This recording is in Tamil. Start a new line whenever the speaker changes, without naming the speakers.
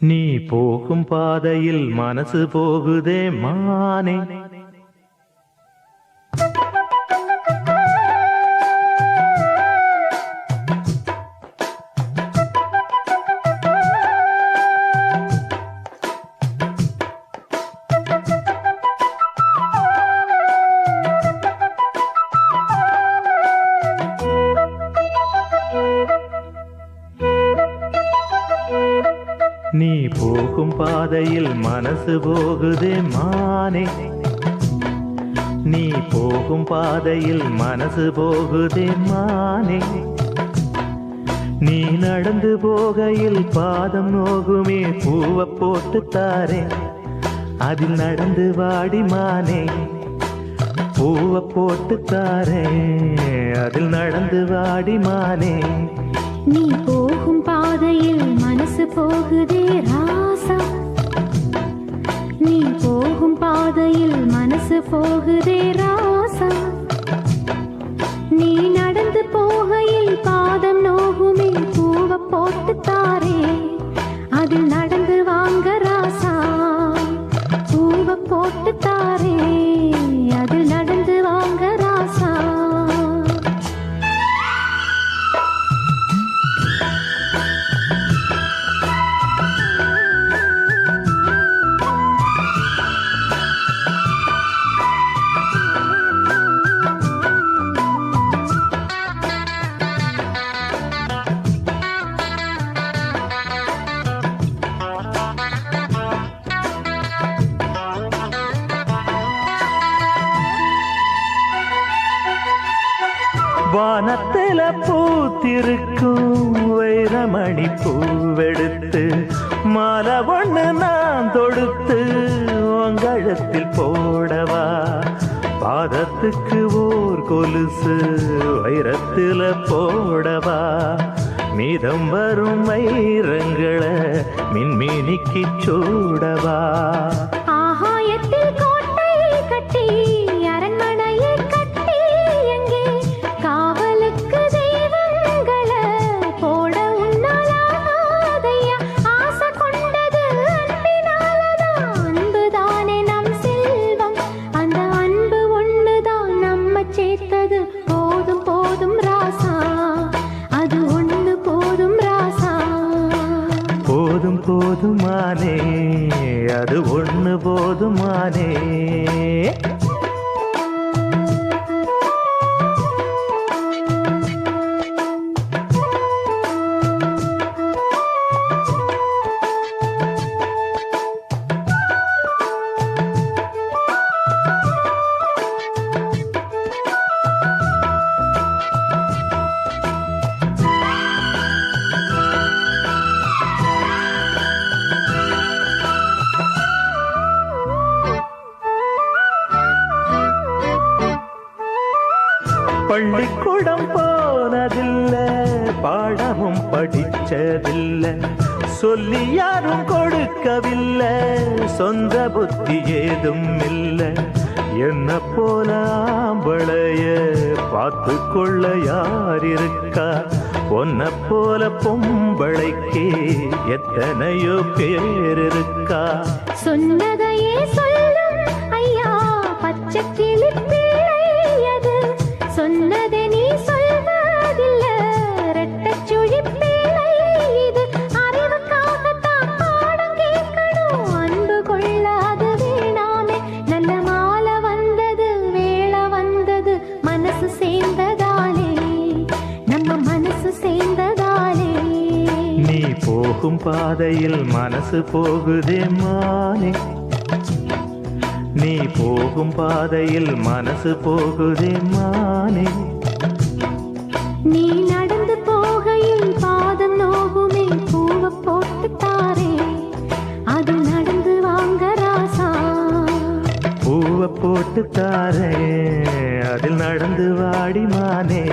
நீ போகும் பாதையில் மனசு போகுதே மானே. நீ போகும் பாதையில் மனசு போகுதே மானே. நீ போகும் பாதையில் மனசு போகுதே மானே. நீ நடந்து போகையில் பாதம் நோகுமே பூவை போட்டு தாரே. அதில் நடந்து வாடி மானே. பூவை போட்டு தாரே. அதில் நடந்து வாடி மானே.
நீ போகும் பாதையில் மனசு போகுதே ராசா. நீ போகும் பாதையில் மனசு போகுதே ராசா. நீ நடந்து போகையில் பாதம் நோகுமே பூவை போட்டு தாரே. அதில் நடந்து வாங்க ராசா. பூவை போட்டு தாரே. அதில் நடந்து வாங்க ராசா.
வானத்தில பூத்திருக்கும் வைரமணி பூவெடுத்து மாலை ஒண்ணு நான் தொடுத்து உங்கழத்தில் போடவா. பாதத்துக்கு ஓர் கொலுசு வைரத்தில போடவா. மீதம் வரும் வைரங்களை மின்மினிக்கு சூடவா.
ஆகாயத்தில் கோட்டை கட்டி அரண்மனையை கட்டி எங்கே காவலுக்கு தெய்வங்களை போட உன்னாலாதையா. ஆசை கொண்டது அன்பினாலதான். அன்புதானே நம் செல்வம். அந்த அன்பு ஒண்ணுதான் நம்ம சேர்த்தது. போதும் போதும் ராசா. அது ஒண்ணு போதும் ராசா.
போதும் போதுமானே. அது ஒண்ணு போதுமானே. பள்ளிக்கூடம் போனதில்லை பாடமும் படிச்சதில்லை. சொல்லி யாரும் கொடுக்கவில்லை. சொந்த புத்தி ஏதும் இல்லை. என்ன போல ஆம்பளைய பார்த்து கொள்ள யார் இருக்கா. ஒன்ன போல பொம்பளைக்கு எத்தனையோ பேர் இருக்கா.
சொன்னதையே சொல்லும் ஐயா பச்சை கிளி பிள்ளை அது. சொன்னதை நீ சொல்வதில்லை ரெட்டச் சுழி பிள்ளை இது. அறிவுக்காகத்தான் பாடம் கேட்கணும். அன்பு கொள்ளாது வேணாமே. நல்ல மாலை வந்தது வேளை வந்தது. மனசு சேர்ந்ததாலே நம்ம மனசு சேர்ந்ததாலே.
நீ போகும் பாதையில் மனசு போகுதே மானே. நீ போகும் பாதையில் மனசு போகுதே மானே.
நீ நடந்து போகையில் பாதம் நோகுமே பூவை போட்டு தாரே. அது நடந்து வாங்க ராசா.
பூவை போட்டு தாரே. அதில் நடந்து வாடி மானே.